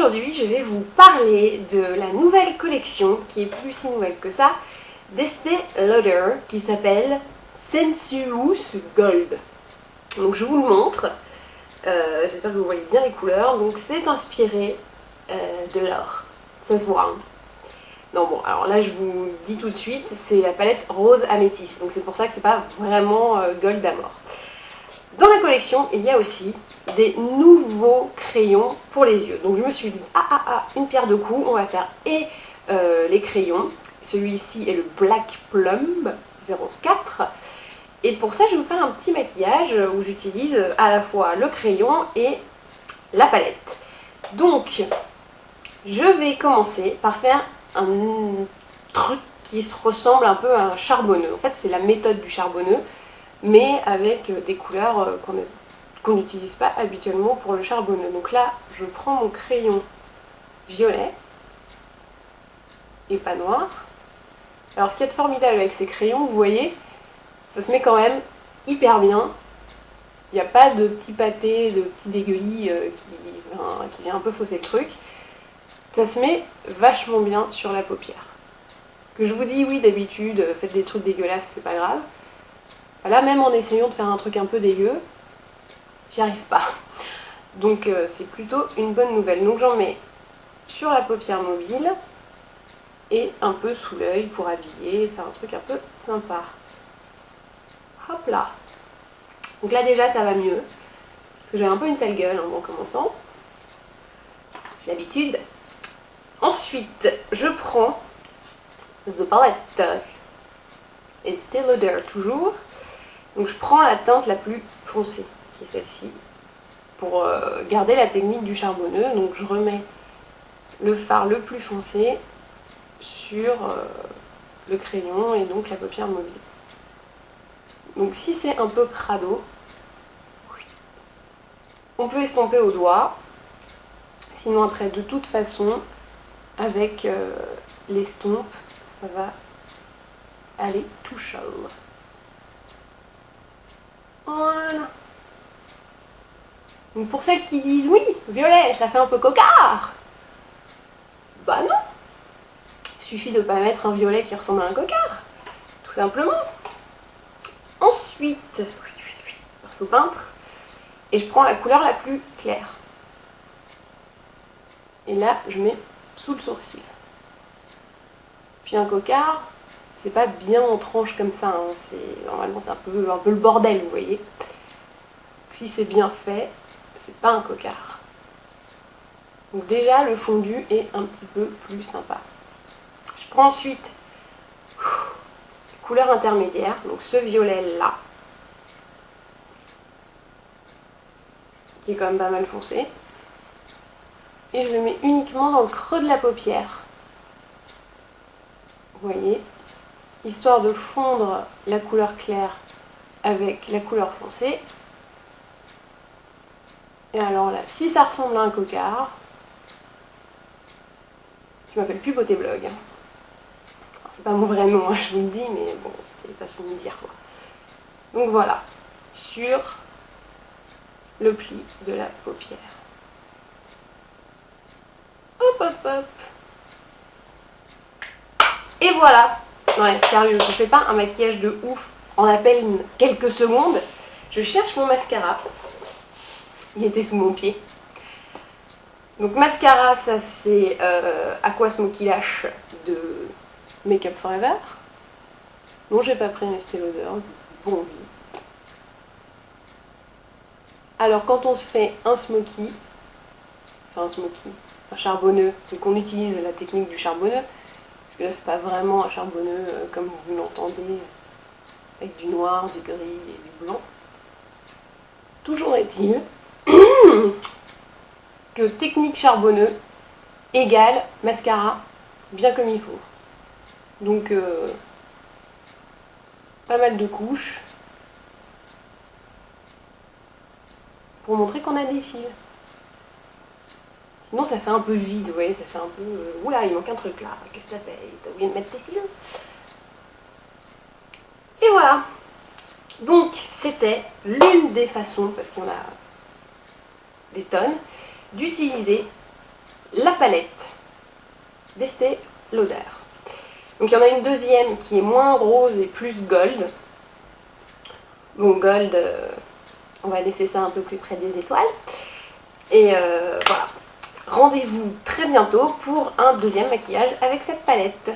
Aujourd'hui, je vais vous parler de la nouvelle collection, qui est plus si nouvelle que ça, d'Estée Lauder, qui s'appelle Sensuous Gold. Donc je vous le montre, j'espère que vous voyez bien les couleurs. Donc c'est inspiré de l'or, Sense Warm. Non bon, alors là je vous dis tout de suite, c'est la palette rose améthyste, donc c'est pour ça que c'est pas vraiment gold amour. Dans la collection, il y a aussi des nouveaux crayons pour les yeux. Donc je me suis dit, une pierre deux coups, on va faire les crayons. Celui-ci est le Black Plum 04. Et pour ça, je vais vous faire un petit maquillage où j'utilise à la fois le crayon et la palette. Donc, je vais commencer par faire un truc qui se ressemble un peu à un charbonneux. En fait, c'est la méthode du charbonneux, mais avec des couleurs qu'on n'utilise pas habituellement pour le charbonneux. Donc là, je prends mon crayon violet et pas noir. Alors ce qui est formidable avec ces crayons, vous voyez, ça se met quand même hyper bien. Il n'y a pas de petits pâtés, de petits dégueulis qui vient un peu fausser le truc. Ça se met vachement bien sur la paupière. Parce que je vous dis, oui, d'habitude, faites des trucs dégueulasses, c'est pas grave. Là, même en essayant de faire un truc un peu dégueu, j'y arrive pas. Donc c'est plutôt une bonne nouvelle. Donc j'en mets sur la paupière mobile et un peu sous l'œil pour habiller, faire un truc un peu sympa. Hop là. Donc là déjà ça va mieux. Parce que j'ai un peu une sale gueule en commençant. J'ai l'habitude. Ensuite, je prends The Palette. Estée Lauder toujours. Donc je prends la teinte la plus foncée, qui est celle-ci, pour garder la technique du charbonneux. Donc je remets le fard le plus foncé sur le crayon et donc la paupière mobile. Donc si c'est un peu crado, on peut estomper au doigt. Sinon après, de toute façon, avec l'estompe, ça va aller tout chaud. Voilà. Donc pour celles qui disent oui, violet, ça fait un peu cocard. Bah non. Il suffit de ne pas mettre un violet qui ressemble à un cocard. Tout simplement. Ensuite, pinceau peintre. Et je prends la couleur la plus claire. Et là, je mets sous le sourcil. Puis un cocard, c'est pas bien en tranche comme ça. Hein. Normalement, c'est un peu le bordel, vous voyez. Si c'est bien fait, c'est pas un cocard. Donc déjà, le fondu est un petit peu plus sympa. Je prends ensuite couleur intermédiaire, donc ce violet-là, qui est quand même pas mal foncé. Et je le mets uniquement dans le creux de la paupière. Vous voyez, histoire de fondre la couleur claire avec la couleur foncée. Et alors là, si ça ressemble à un cocard, je m'appelle plus Beauté Blog. C'est pas mon vrai nom, hein, je vous le dis, mais bon, c'était une façon de me dire quoi. Donc voilà, sur le pli de la paupière. Hop hop hop. Et voilà. Ouais, sérieux, je fais pas un maquillage de ouf en à peine quelques secondes. Je cherche mon mascara. Il était sous mon pied. Donc mascara, ça c'est Aqua Smoky Lash de Make Up For Ever. Non, j'ai pas pris un Estée Lauder. Bon, oui. Alors quand on se fait un smoky, un charbonneux, donc on utilise la technique du charbonneux, parce que là c'est pas vraiment un charbonneux comme vous l'entendez, avec du noir, du gris et du blanc. Toujours est-il que technique charbonneux égale mascara bien comme il faut. Donc pas mal de couches pour montrer qu'on a des cils. Sinon ça fait un peu vide, vous voyez, ça fait un peu... oula, il manque un truc là, qu'est-ce que t'as fait? T'as oublié de mettre tes cils? Et voilà. Donc c'était l'une des façons, parce qu'il y en a des tonnes, d'utiliser la palette d'Estée Lauder. Donc il y en a une deuxième qui est moins rose et plus gold. Bon, gold, on va laisser ça un peu plus près des étoiles. Et voilà. Rendez-vous très bientôt pour un deuxième maquillage avec cette palette.